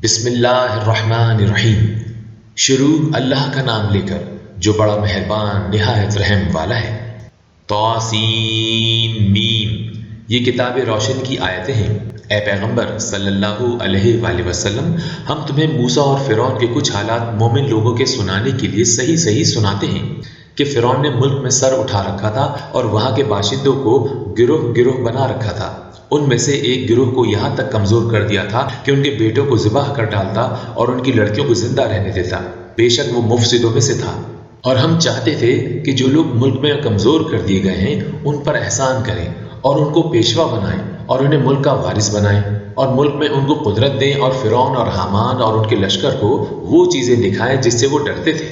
بسم اللہ الرحمن الرحیم۔ شروع اللہ کا نام لے کر جو بڑا مہربان نہایت رحم والا ہے۔ طاسین میم، یہ کتاب روشن کی آیتیں ہیں۔ اے پیغمبر صلی اللہ علیہ وآلہ وسلم، ہم تمہیں موسیٰ اور فرعون کے کچھ حالات مومن لوگوں کے سنانے کے لیے صحیح صحیح سناتے ہیں کہ فرعون نے ملک میں سر اٹھا رکھا تھا اور وہاں کے باشندوں کو گروہ گروہ بنا رکھا تھا۔ ان میں سے ایک گروہ کو یہاں تک کمزور کر دیا تھا کہ ان کے بیٹوں کو ذبح کر ڈالتا اور ان کی لڑکیوں کو زندہ رہنے دیتا۔ بے شک وہ مفسدوں میں سے تھا، اور ہم چاہتے تھے کہ جو لوگ ملک میں کمزور کر دیے گئے ہیں ان پر احسان کریں اور ان کو پیشوا بنائیں اور انہیں ملک کا وارث بنائیں، اور ملک میں ان کو قدرت دیں، اور فرعون اور حامان اور ان کے لشکر کو وہ چیزیں دکھائیں جس سے وہ ڈرتے تھے۔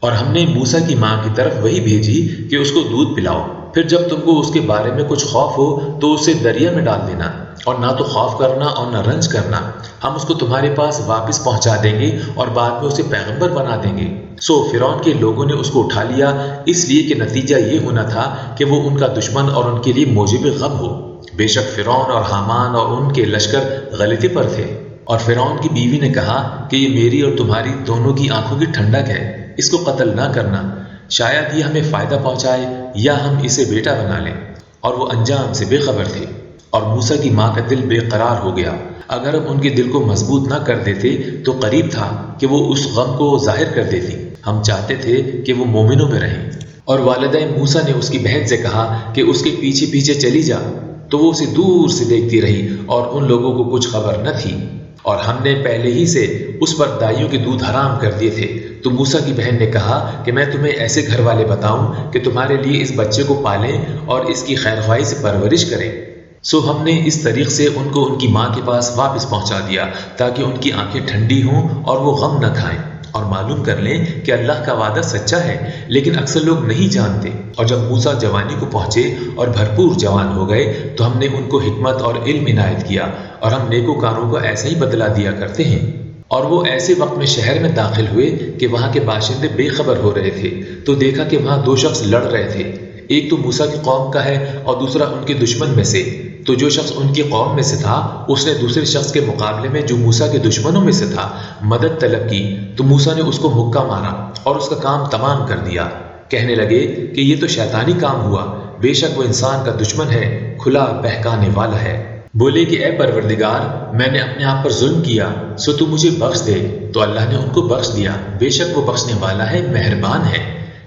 اور ہم نے موسیٰ کی ماں کی طرف وہی بھیجی کہ اس کو دودھ پلاؤ، پھر جب تم کو اس کے بارے میں کچھ خوف ہو تو اسے دریا میں ڈال دینا، اور نہ تو خوف کرنا اور نہ رنج کرنا، ہم اس کو تمہارے پاس واپس پہنچا دیں گے اور بعد میں اسے پیغمبر بنا دیں گے۔ سو فرعون کے لوگوں نے اس کو اٹھا لیا، اس لیے کہ نتیجہ یہ ہونا تھا کہ وہ ان کا دشمن اور ان کے لیے موجب غم ہو۔ بے شک فرعون اور حامان اور ان کے لشکر غلطی پر تھے۔ اور فرعون کی بیوی نے کہا کہ یہ میری اور تمہاری دونوں کی آنکھوں کی ٹھنڈک ہے، اس کو قتل نہ کرنا، شاید یہ ہمیں فائدہ پہنچائے یا ہم اسے بیٹا بنا لیں۔ اور وہ انجام سے بے خبر تھے۔ اور موسیٰ کی ماں کا دل بے قرار ہو گیا۔ اگر ہم ان کے دل کو مضبوط نہ کر دیتے تو قریب تھا کہ وہ اس غم کو ظاہر کر دیتی۔ ہم چاہتے تھے کہ وہ مومنوں میں رہیں۔ اور والدہ موسیٰ نے اس کی بہن سے کہا کہ اس کے پیچھے پیچھے چلی جا، تو وہ اسے دور سے دیکھتی رہی اور ان لوگوں کو کچھ خبر نہ تھی۔ اور ہم نے پہلے ہی سے اس پر دائیوں کے دودھ حرام کر دیے تھے۔ تو موسیٰ کی بہن نے کہا کہ میں تمہیں ایسے گھر والے بتاؤں کہ تمہارے لیے اس بچے کو پالیں اور اس کی خیر خواہی سے پرورش کریں۔ سو ہم نے اس طریق سے ان کو ان کی ماں کے پاس واپس پہنچا دیا تاکہ ان کی آنکھیں ٹھنڈی ہوں اور وہ غم نہ کھائیں۔ اور معلوم کر لیں کہ اللہ کا وعدہ سچا ہے، لیکن اکثر لوگ نہیں جانتے۔ اور جب موسیٰ جوانی کو پہنچے اور بھرپور جوان ہو گئے تو ہم نے ان کو حکمت اور علم عنایت کیا، اور ہم نیکوکاروں کو ایسا ہی بدلہ دیا کرتے ہیں۔ اور وہ ایسے وقت میں شہر میں داخل ہوئے کہ وہاں کے باشندے بے خبر ہو رہے تھے، تو دیکھا کہ وہاں دو شخص لڑ رہے تھے، ایک تو موسیٰ کی قوم کا ہے اور دوسرا ان کے دشمن میں سے۔ تو جو شخص ان کی قوم میں سے تھا اس نے دوسرے شخص کے مقابلے میں جو موسیٰ کے دشمنوں میں سے تھا مدد طلب کی، تو موسیٰ نے اس کو مکہ مارا اور اس کا کام تمام کر دیا۔ کہنے لگے کہ یہ تو شیطانی کام ہوا، بے شک وہ انسان کا دشمن ہے، کھلا بہکانے والا ہے۔ بولے کہ اے پروردگار، میں نے اپنے آپ پر ظلم کیا، سو تو مجھے بخش دے۔ تو اللہ نے ان کو بخش دیا، بے شک وہ بخشنے والا ہے، مہربان ہے۔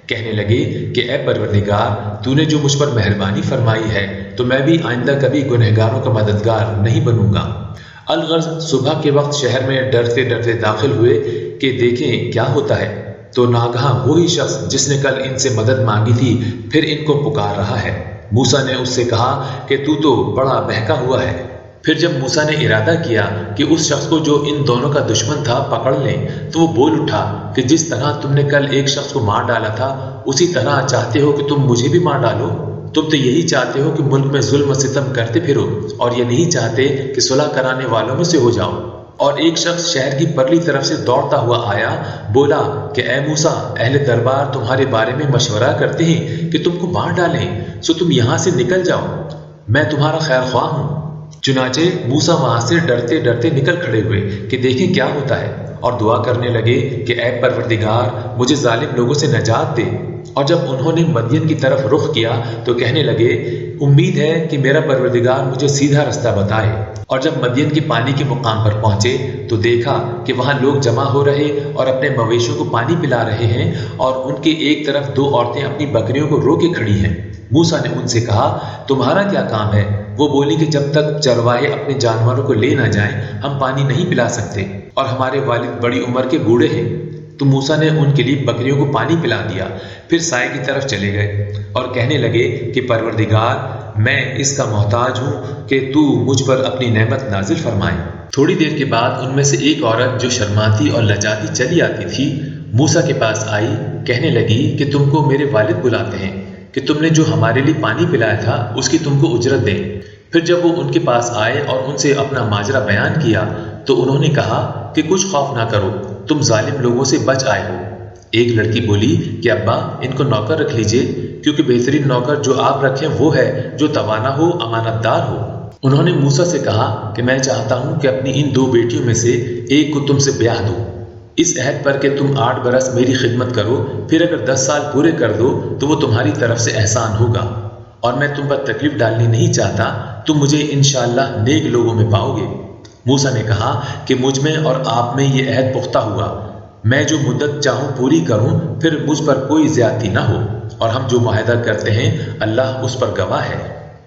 کہنے لگے کہ اے پروردگار، تو نے جو مجھ پر مہربانی فرمائی ہے تو میں بھی آئندہ کبھی گنہگاروں کا مددگار نہیں بنوں گا۔ الغرض صبح کے وقت شہر میں ڈرتے ڈرتے داخل ہوئے کہ دیکھیں کیا ہوتا ہے، تو ناگہاں وہی شخص جس نے کل ان سے مدد مانگی تھی پھر ان کو پکار رہا ہے۔ موسیٰ نے اس سے کہا کہ تو بڑا بہکا ہوا ہے۔ پھر جب موسیٰ نے ارادہ کیا کہ اس شخص کو جو ان دونوں کا دشمن تھا پکڑ لیں، تو وہ بول اٹھا کہ جس طرح تم نے کل ایک شخص کو مار ڈالا تھا اسی طرح چاہتے ہو کہ تم مجھے بھی مار ڈالو؟ تم تو یہی چاہتے ہو کہ ملک میں ظلم و ستم کرتے پھرو، اور یہ نہیں چاہتے کہ صلح کرانے والوں میں سے ہو جاؤ۔ اور ایک شخص شہر کی پرلی طرف سے دوڑتا ہوا آیا، بولا کہ اے موسیٰ، اہل دربار تمہارے بارے میں مشورہ کرتے ہیں کہ تم کو مار ڈالیں، سو تم یہاں سے نکل جاؤ، میں تمہارا خیر خواہ ہوں۔ چنانچہ موسیٰ وہاں سے ڈرتے ڈرتے نکل کھڑے ہوئے کہ دیکھیں کیا ہوتا ہے، اور دعا کرنے لگے کہ اے پروردگار، مجھے ظالم لوگوں سے نجات دے۔ اور جب انہوں نے مدین کی طرف رخ کیا تو کہنے لگے امید ہے کہ میرا پروردگار مجھے سیدھا رستہ بتائے۔ اور جب مدین کے پانی کے مقام پر پہنچے تو دیکھا کہ وہاں لوگ جمع ہو رہے اور اپنے مویشیوں کو پانی پلا رہے ہیں، اور ان کے ایک طرف دو عورتیں اپنی بکریوں کو روکے کھڑی ہیں۔ موسیٰ نے ان سے کہا تمہارا کیا کام ہے؟ وہ بولی کہ جب تک چرواہے اپنے جانوروں کو لے نہ جائیں ہم پانی نہیں پلا سکتے، اور ہمارے والد بڑی عمر کے بوڑھے ہیں۔ تو موسیٰ نے ان کے لیے بکریوں کو پانی پلا دیا، پھر سائے کی طرف چلے گئے اور کہنے لگے کہ پروردگار، میں اس کا محتاج ہوں کہ تو مجھ پر اپنی نعمت نازل فرمائے۔ تھوڑی دیر کے بعد ان میں سے ایک عورت جو شرماتی اور لجاتی چلی آتی تھی موسیٰ کے پاس آئی، کہنے لگی کہ تم کو میرے والد بلاتے ہیں کہ تم نے جو ہمارے لیے پانی پلایا تھا اس کی تم کو اجرت دیں۔ پھر جب وہ ان کے پاس آئے اور ان سے اپنا ماجرا بیان کیا تو انہوں نے کہا کہ کچھ خوف نہ کرو، تم ظالم لوگوں سے بچ آئے ہو۔ ایک لڑکی بولی کہ ابا، ان کو نوکر رکھ لیجئے، کیونکہ بہترین نوکر جو آپ رکھیں وہ ہے جو توانا ہو، امانت دار ہو۔ انہوں نے موسیٰ سے کہا کہ میں چاہتا ہوں کہ اپنی ان 2 بیٹیوں میں سے ایک کو تم سے بیاہ دو، اس عہد پر کہ تم 8 برس میری خدمت کرو، پھر اگر 10 سال پورے کر دو تو وہ تمہاری طرف سے احسان ہوگا، اور میں تم پر تکلیف ڈالنی نہیں چاہتا، تم مجھے انشاءاللہ نیک لوگوں میں پاؤ گے۔ موسیٰ نے کہا کہ مجھ میں اور آپ میں یہ عہد پختہ ہوا، میں جو مدت چاہوں پوری کروں، پھر مجھ پر کوئی زیادتی نہ ہو، اور ہم جو معاہدہ کرتے ہیں اللہ اس پر گواہ ہے۔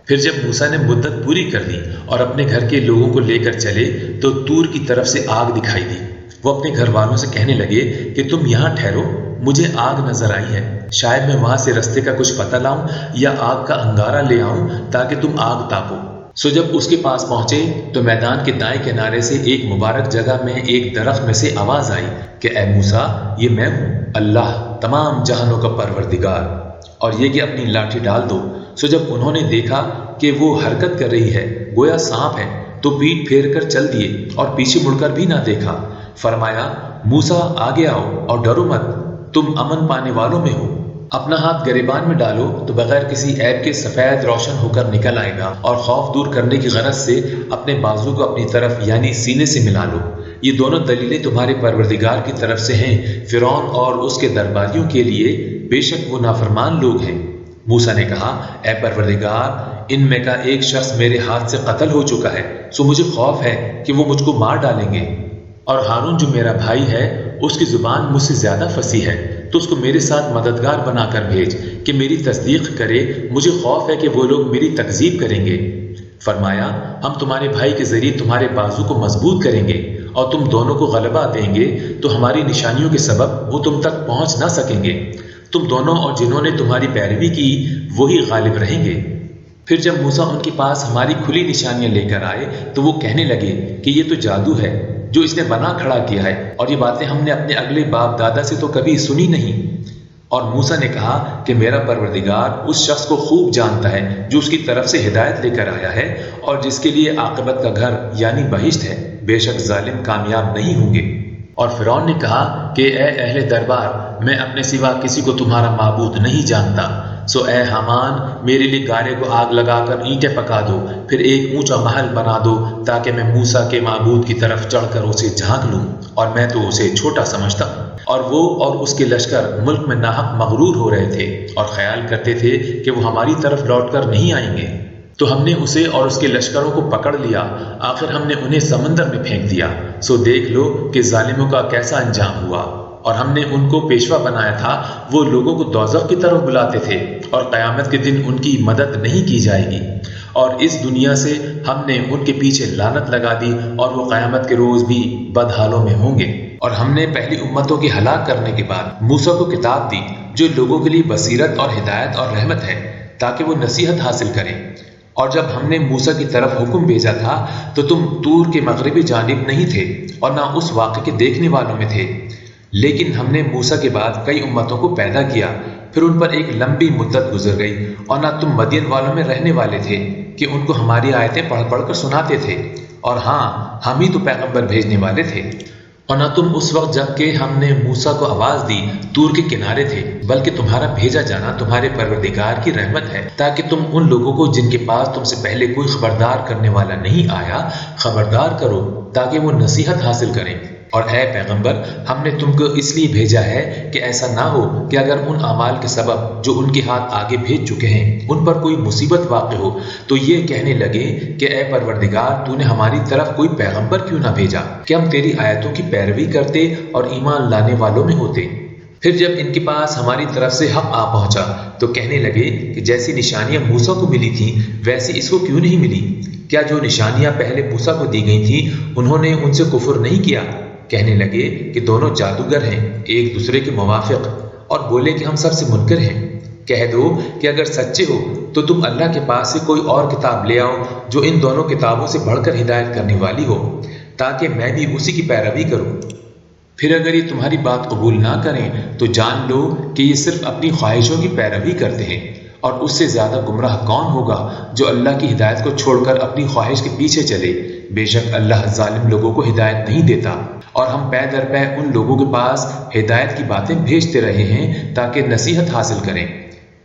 پھر جب موسیٰ نے مدت پوری کر دی اور اپنے گھر کے لوگوں کو لے کر چلے تو طور کی طرف سے آگ دکھائی دی۔ وہ اپنے گھر والوں سے کہنے لگے کہ تم یہاں ٹھہرو، مجھے آگ نظر آئی ہے، شاید میں وہاں سے رستے کا کچھ پتہ لاؤں یا آگ کا انگارہ لے آؤں تاکہ تم آگ تاپو۔ سو جب اس کے پاس پہنچے تو میدان کے دائیں کنارے سے ایک مبارک جگہ میں ایک درخت میں سے آواز آئی کہ اے موسیٰ، یہ میں ہوں، اللہ تمام جہانوں کا پروردگار، اور یہ کہ اپنی لاٹھی ڈال دو۔ سو جب انہوں نے دیکھا کہ وہ حرکت کر رہی ہے گویا سانپ ہے تو پیٹھ پھیر کر چل دیے اور پیچھے مڑ کر بھی نہ دیکھا۔ فرمایا موسیٰ آگے آؤ اور ڈرو مت، تم امن پانے والوں میں ہو۔ اپنا ہاتھ گریبان میں ڈالو تو بغیر کسی عیب کے سفید روشن ہو کر نکل آئے گا، اور خوف دور کرنے کی غرض سے اپنے بازو کو اپنی طرف یعنی سینے سے ملا لو۔ یہ دونوں دلیلیں تمہارے پروردگار کی طرف سے ہیں فرعون اور اس کے درباریوں کے لیے، بے شک وہ نافرمان لوگ ہیں۔ موسیٰ نے کہا اے پروردگار، ان میں کا ایک شخص میرے ہاتھ سے قتل ہو چکا ہے، سو مجھے خوف ہے کہ وہ مجھ کو مار ڈالیں گے، اور ہارون جو میرا بھائی ہے اس کی زبان مجھ سے زیادہ فصیح ہے، تو اس کو میرے ساتھ مددگار بنا کر بھیج کہ میری تصدیق کرے، مجھے خوف ہے کہ وہ لوگ میری تکذیب کریں گے۔ فرمایا ہم تمہارے بھائی کے ذریعے تمہارے بازو کو مضبوط کریں گے اور تم دونوں کو غلبہ دیں گے تو ہماری نشانیوں کے سبب وہ تم تک پہنچ نہ سکیں گے، تم دونوں اور جنہوں نے تمہاری پیروی کی وہی غالب رہیں گے۔ پھر جب موسیٰ ان کے پاس ہماری کھلی نشانیاں لے کر آئے تو وہ کہنے لگے کہ یہ تو جادو ہے جو اس نے بنا کھڑا کیا ہے، اور یہ باتیں ہم نے اپنے اگلے باپ دادا سے تو کبھی سنی نہیں۔ اور موسیٰ نے کہا کہ میرا پروردگار اس شخص کو خوب جانتا ہے جو اس کی طرف سے ہدایت لے کر آیا ہے اور جس کے لیے عاقبت کا گھر یعنی بہشت ہے، بے شک ظالم کامیاب نہیں ہوں گے۔ اور فرعون نے کہا کہ اے اہل دربار، میں اپنے سوا کسی کو تمہارا معبود نہیں جانتا، سو اے حامان میرے لیے گارے کو آگ لگا کر اینٹیں پکا دو، پھر ایک اونچا محل بنا دو تاکہ میں موسیٰ کے معبود کی طرف چڑھ کر اسے جھانک لوں، اور میں تو اسے چھوٹا سمجھتا ہوں۔ اور وہ اور اس کے لشکر ملک میں ناحق مغرور ہو رہے تھے اور خیال کرتے تھے کہ وہ ہماری طرف لوٹ کر نہیں آئیں گے، تو ہم نے اسے اور اس کے لشکروں کو پکڑ لیا، آخر ہم نے انہیں سمندر میں پھینک دیا، سو دیکھ لو کہ ظالموں کا کیسا انجام ہوا۔ اور ہم نے ان کو پیشوا بنایا تھا، وہ لوگوں کو دوزخ کی طرف بلاتے تھے، اور قیامت کے دن ان کی مدد نہیں کی جائے گی، اور اس دنیا سے ہم نے ان کے پیچھے لعنت لگا دی، اور وہ قیامت کے روز بھی بدحالوں میں ہوں گے۔ اور ہم نے پہلی امتوں کے ہلاک کرنے کے بعد موسیٰ کو کتاب دی جو لوگوں کے لیے بصیرت اور ہدایت اور رحمت ہے تاکہ وہ نصیحت حاصل کریں۔ اور جب ہم نے موسیٰ کی طرف حکم بھیجا تھا تو تم طور کے مغربی جانب نہیں تھے اور نہ اس واقعے کے دیکھنے والوں میں تھے، لیکن ہم نے موسیٰ کے بعد کئی امتوں کو پیدا کیا، پھر ان پر ایک لمبی مدت گزر گئی، اور نہ تم مدین والوں میں رہنے والے تھے کہ ان کو ہماری آیتیں پڑھ پڑھ کر سناتے تھے، اور ہاں ہم ہی تو پیغمبر بھیجنے والے تھے۔ اور نہ تم اس وقت جب کہ ہم نے موسیٰ کو آواز دی طور کے کنارے تھے، بلکہ تمہارا بھیجا جانا تمہارے پروردگار کی رحمت ہے تاکہ تم ان لوگوں کو جن کے پاس تم سے پہلے کوئی خبردار کرنے والا نہیں آیا خبردار کرو تاکہ وہ نصیحت حاصل کریں۔ اور اے پیغمبر، ہم نے تم کو اس لیے بھیجا ہے کہ ایسا نہ ہو کہ اگر ان اعمال کے سبب جو ان کے ہاتھ آگے بھیج چکے ہیں ان پر کوئی مصیبت واقع ہو تو یہ کہنے لگے کہ اے پروردگار، تو نے ہماری طرف کوئی پیغمبر کیوں نہ بھیجا کہ ہم تیری آیتوں کی پیروی کرتے اور ایمان لانے والوں میں ہوتے۔ پھر جب ان کے پاس ہماری طرف سے حق آ پہنچا تو کہنے لگے کہ جیسی نشانیاں موسیٰ کو ملی تھیں ویسی اس کو کیوں نہیں ملی؟ کیا جو نشانیاں پہلے موسیٰ کو دی گئی تھیں انہوں نے ان سے کفر نہیں کیا؟ کہنے لگے کہ دونوں جادوگر ہیں، ایک دوسرے کے موافق، اور بولے کہ ہم سب سے منکر ہیں۔ کہہ دو کہ اگر سچے ہو تو تم اللہ کے پاس سے کوئی اور کتاب لے آؤ جو ان دونوں کتابوں سے بڑھ کر ہدایت کرنے والی ہو تاکہ میں بھی اسی کی پیروی کروں۔ پھر اگر یہ تمہاری بات قبول نہ کریں تو جان لو کہ یہ صرف اپنی خواہشوں کی پیروی کرتے ہیں، اور اس سے زیادہ گمراہ کون ہوگا جو اللہ کی ہدایت کو چھوڑ کر اپنی خواہش کے پیچھے چلے۔ بے شک اللہ ظالم لوگوں کو ہدایت نہیں دیتا، اور ہم پے در پے ان لوگوں کے پاس ہدایت کی باتیں بھیجتے رہے ہیں تاکہ نصیحت حاصل کریں۔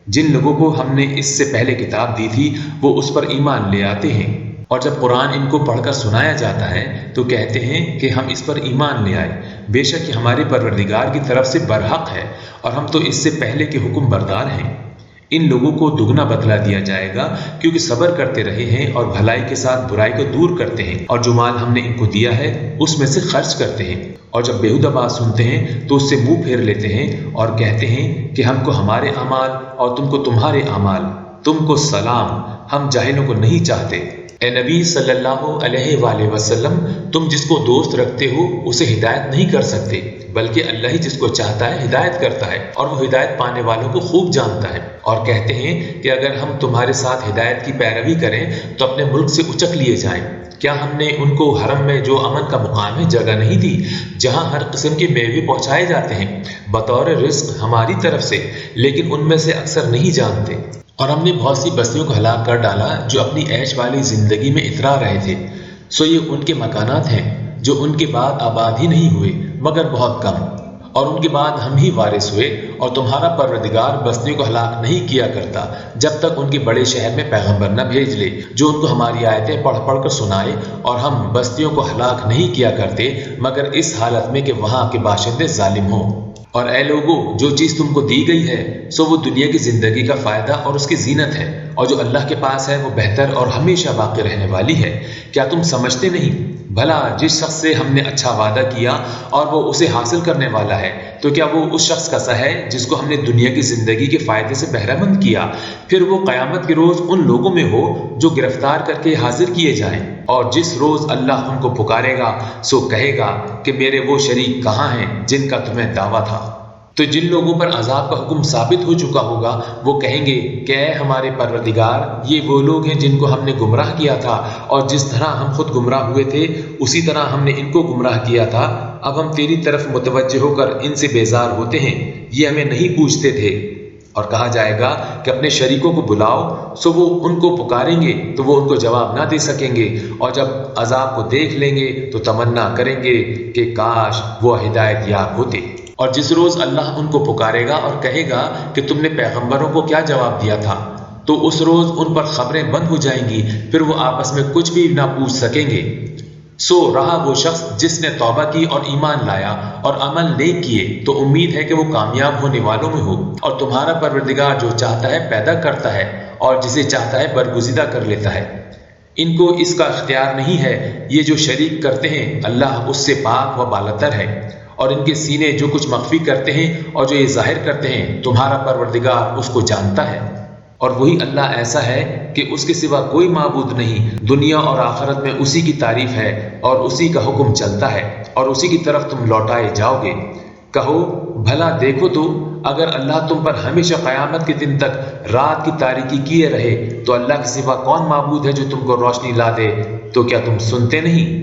جن لوگوں کو ہم نے اس سے پہلے کتاب دی تھی وہ اس پر ایمان لے آتے ہیں، اور جب قرآن ان کو پڑھ کر سنایا جاتا ہے تو کہتے ہیں کہ ہم اس پر ایمان لے آئے، بے شک یہ ہمارے پروردگار کی طرف سے برحق ہے اور ہم تو اس سے پہلے کے حکم بردار ہیں۔ ان لوگوں کو دگنا بدلہ دیا جائے گا کیونکہ صبر کرتے رہے ہیں اور بھلائی کے ساتھ برائی کو دور کرتے ہیں، اور جو مال ہم نے ان کو دیا ہے اس میں سے خرچ کرتے ہیں، اور جب بیہودہ بات سنتے ہیں تو اس سے منہ پھیر لیتے ہیں اور کہتے ہیں کہ ہم کو ہمارے اعمال اور تم کو تمہارے اعمال، تم کو سلام، ہم جاہلوں کو نہیں چاہتے۔ اے نبی صلی اللہ علیہ وآلہ وسلم، تم جس کو دوست رکھتے ہو اسے ہدایت نہیں کر سکتے، بلکہ اللہ ہی جس کو چاہتا ہے ہدایت کرتا ہے، اور وہ ہدایت پانے والوں کو خوب جانتا ہے۔ اور کہتے ہیں کہ اگر ہم تمہارے ساتھ ہدایت کی پیروی کریں تو اپنے ملک سے اچک لیے جائیں۔ کیا ہم نے ان کو حرم میں جو امن کا مقام ہے جگہ نہیں دی، جہاں ہر قسم کے میوے پہنچائے جاتے ہیں بطور رزق ہماری طرف سے، لیکن ان میں سے اکثر نہیں جانتے۔ اور ہم نے بہت سی بستیوں کو ہلاک کر ڈالا جو اپنی عیش والی زندگی میں اترا رہے تھے، سو یہ ان کے مکانات ہیں جو ان کے بعد آباد ہی نہیں ہوئے مگر بہت کم، اور ان کے بعد ہم ہی وارث ہوئے، اور تمہارا پروردگار بستیوں کو ہلاک نہیں کیا کرتا جب تک ان کے بڑے شہر میں پیغمبر نہ بھیج لے جو ان کو ہماری آیتیں پڑھ پڑھ کر سنائے، اور ہم بستیوں کو ہلاک نہیں کیا کرتے مگر اس حالت میں کہ وہاں کے باشندے ظالم ہوں۔ اور اے لوگو، جو چیز تم کو دی گئی ہے سو وہ دنیا کی زندگی کا فائدہ اور اس کی زینت ہے، اور جو اللہ کے پاس ہے وہ بہتر اور ہمیشہ باقی رہنے والی ہے۔ کیا تم سمجھتے نہیں؟ بھلا جس شخص سے ہم نے اچھا وعدہ کیا اور وہ اسے حاصل کرنے والا ہے تو کیا وہ اس شخص کا سا ہے جس کو ہم نے دنیا کی زندگی کے فائدے سے بہرہ مند کیا؟ پھر وہ قیامت کے روز ان لوگوں میں ہو جو گرفتار کر کے حاضر کیے جائیں، اور جس روز اللہ ان کو پکارے گا سو کہے گا کہ میرے وہ شریک کہاں ہیں جن کا تمہیں دعویٰ تھا۔ تو جن لوگوں پر عذاب کا حکم ثابت ہو چکا ہوگا وہ کہیں گے کہ اے ہمارے پروردگار، یہ وہ لوگ ہیں جن کو ہم نے گمراہ کیا تھا، اور جس طرح ہم خود گمراہ ہوئے تھے اسی طرح ہم نے ان کو گمراہ کیا تھا۔ اب ہم تیری طرف متوجہ ہو کر ان سے بیزار ہوتے ہیں، یہ ہمیں نہیں پوچھتے تھے۔ اور کہا جائے گا کہ اپنے شریکوں کو بلاؤ، سو وہ ان کو پکاریں گے تو وہ ان کو جواب نہ دے سکیں گے، اور جب عذاب کو دیکھ لیں گے تو تمنا کریں گے کہ کاش وہ ہدایت یاب ہوتے۔ اور جس روز اللہ ان کو پکارے گا اور کہے گا کہ تم نے پیغمبروں کو کیا جواب دیا تھا، تو اس روز ان پر خبریں بند ہو جائیں گی، پھر وہ آپس میں کچھ بھی نہ پوچھ سکیں گے۔ سو رہا وہ شخص جس نے توبہ کی اور ایمان لایا اور عمل نیک کیے تو امید ہے کہ وہ کامیاب ہونے والوں میں ہو، اور تمہارا پروردگار جو چاہتا ہے پیدا کرتا ہے اور جسے چاہتا ہے برگزیدہ کر لیتا ہے۔ ان کو اس کا اختیار نہیں ہے، یہ جو شریک کرتے ہیں اللہ اس سے پاک و بالاتر ہے، اور ان کے سینے جو کچھ مخفی کرتے ہیں اور جو یہ ظاہر کرتے ہیں تمہارا پروردگار اس کو جانتا ہے۔ اور وہی اللہ ایسا ہے کہ اس کے سوا کوئی معبود نہیں، دنیا اور آخرت میں اسی کی تعریف ہے اور اسی کا حکم چلتا ہے، اور اسی کی طرف تم لوٹائے جاؤ گے۔ کہو بھلا دیکھو تو اگر اللہ تم پر ہمیشہ قیامت کے دن تک رات کی تاریکی کیے رہے تو اللہ کے سوا کون معبود ہے جو تم کو روشنی لا دے؟ تو کیا تم سنتے نہیں؟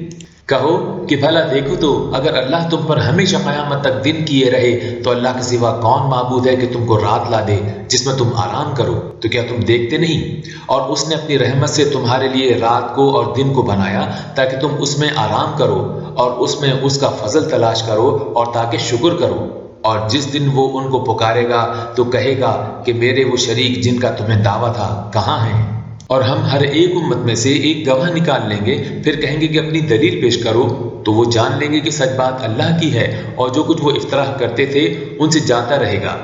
کہو کہ بھلا دیکھو تو اگر اللہ تم پر ہمیشہ قیامت تک دن کیے رہے تو اللہ کے سوا کون معبود ہے کہ تم کو رات لا دے جس میں تم آرام کرو؟ تو کیا تم دیکھتے نہیں؟ اور اس نے اپنی رحمت سے تمہارے لیے رات کو اور دن کو بنایا تاکہ تم اس میں آرام کرو اور اس میں اس کا فضل تلاش کرو اور تاکہ شکر کرو۔ اور جس دن وہ ان کو پکارے گا تو کہے گا کہ میرے وہ شریک جن کا تمہیں دعویٰ تھا کہاں ہیں؟ اور ہم ہر ایک امت میں سے ایک گواہ نکال لیں گے، پھر کہیں گے کہ اپنی دلیل پیش کرو، تو وہ جان لیں گے کہ سچ بات اللہ کی ہے، اور جو کچھ وہ افتراء کرتے تھے ان سے جاتا رہے گا۔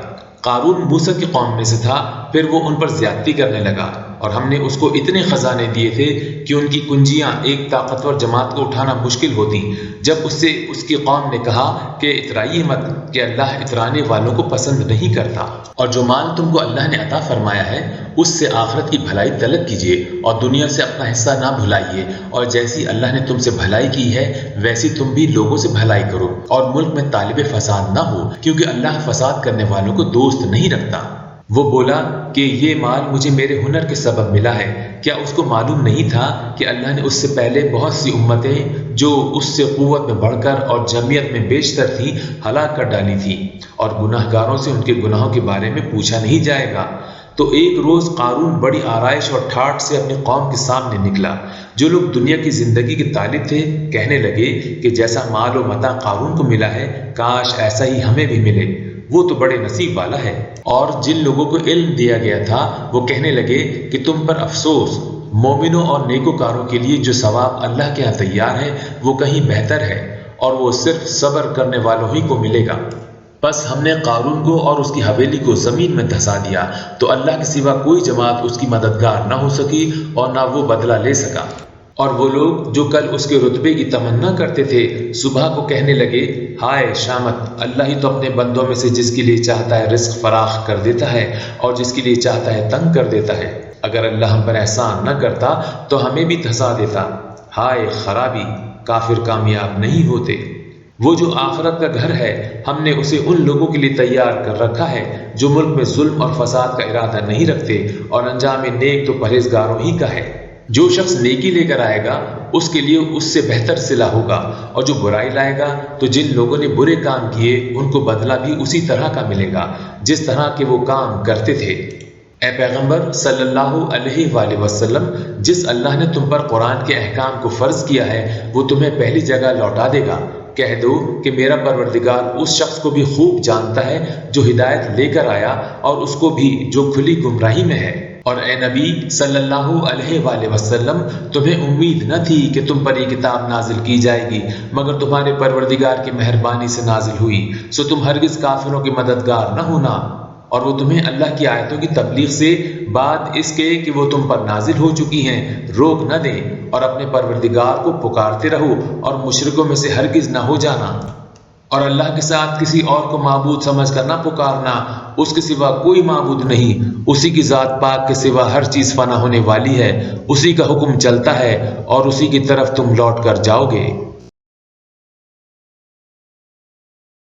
قارون موسیٰ کی قوم میں سے تھا، پھر وہ ان پر زیادتی کرنے لگا، اور ہم نے اس کو اتنے خزانے دیے تھے کہ ان کی کنجیاں ایک طاقتور جماعت کو اٹھانا مشکل ہوتی۔ جب اس سے اس کی قوم نے کہا کہ اترائیے مت کہ اللہ اترانے والوں کو پسند نہیں کرتا، اور جو مال تم کو اللہ نے عطا فرمایا ہے اس سے آخرت کی بھلائی طلب کیجیے اور دنیا سے اپنا حصہ نہ بھلائیے، اور جیسی اللہ نے تم سے بھلائی کی ہے ویسی تم بھی لوگوں سے بھلائی کرو، اور ملک میں طالب فساد نہ ہو کیونکہ اللہ فساد کرنے والوں کو دوست نہیں رکھتا۔ وہ بولا کہ یہ مال مجھے میرے ہنر کے سبب ملا ہے، کیا اس کو معلوم نہیں تھا کہ اللہ نے اس سے پہلے بہت سی امتیں جو اس سے قوت میں بڑھ کر اور جمعیت میں بیشتر تھیں ہلاک کر ڈالی تھی، اور گناہ گاروں سے ان کے گناہوں کے بارے میں پوچھا نہیں جائے گا۔ تو ایک روز قارون بڑی آرائش اور ٹھاٹھ سے اپنی قوم کے سامنے نکلا۔ جو لوگ دنیا کی زندگی کے طالب تھے کہنے لگے کہ جیسا مال و متاع قارون کو ملا ہے کاش ایسا ہی ہمیں بھی ملے، وہ تو بڑے نصیب والا ہے۔ اور جن لوگوں کو علم دیا گیا تھا وہ کہنے لگے کہ تم پر افسوس، مومنوں اور نیکوکاروں کے لیے جو ثواب اللہ کے ہاں تیار ہے وہ کہیں بہتر ہے، اور وہ صرف صبر کرنے والوں ہی کو ملے گا۔ بس ہم نے قارون کو اور اس کی حویلی کو زمین میں دھسا دیا تو اللہ کے سوا کوئی جماعت اس کی مددگار نہ ہو سکی اور نہ وہ بدلہ لے سکا۔ اور وہ لوگ جو کل اس کے رتبے کی تمنا کرتے تھے صبح کو کہنے لگے، ہائے شامت، اللہ ہی تو اپنے بندوں میں سے جس کے لیے چاہتا ہے رزق فراخ کر دیتا ہے اور جس کے لیے چاہتا ہے تنگ کر دیتا ہے۔ اگر اللہ ہم پر احسان نہ کرتا تو ہمیں بھی دھسا دیتا۔ ہائے خرابی، کافر کامیاب نہیں ہوتے۔ وہ جو آخرت کا گھر ہے ہم نے اسے ان لوگوں کے لیے تیار کر رکھا ہے جو ملک میں ظلم اور فساد کا ارادہ نہیں رکھتے، اور انجام نیک تو پرہیزگاروں ہی کا ہے۔ جو شخص نیکی لے کر آئے گا اس کے لیے اس سے بہتر صلہ ہوگا، اور جو برائی لائے گا تو جن لوگوں نے برے کام کیے ان کو بدلہ بھی اسی طرح کا ملے گا جس طرح کے وہ کام کرتے تھے۔ اے پیغمبر صلی اللہ علیہ وآلہ وسلم، جس اللہ نے تم پر قرآن کے احکام کو فرض کیا ہے وہ تمہیں پہلی جگہ لوٹا دے گا۔ کہہ دو کہ میرا پروردگار اس شخص کو بھی خوب جانتا ہے جو ہدایت لے کر آیا اور اس کو بھی جو کھلی گمراہی میں ہے۔ اور اے نبی صلی اللہ علیہ وآلہ وسلم، تمہیں امید نہ تھی کہ تم پر یہ کتاب نازل کی جائے گی مگر تمہارے پروردگار کی مہربانی سے نازل ہوئی، سو تم ہرگز کافروں کے مددگار نہ ہونا، اور وہ تمہیں اللہ کی آیتوں کی تبلیغ سے بعد اس کے کہ وہ تم پر نازل ہو چکی ہیں روک نہ دیں، اور اپنے پروردگار کو پکارتے رہو اور مشرکوں میں سے ہرگز نہ ہو جانا، اور اللہ کے ساتھ کسی اور کو معبود سمجھ کر نہ پکارنا، اس کے سوا کوئی معبود نہیں، اسی کی ذات پاک کے سوا ہر چیز فنا ہونے والی ہے، اسی کا حکم چلتا ہے اور اسی کی طرف تم لوٹ کر جاؤ گے۔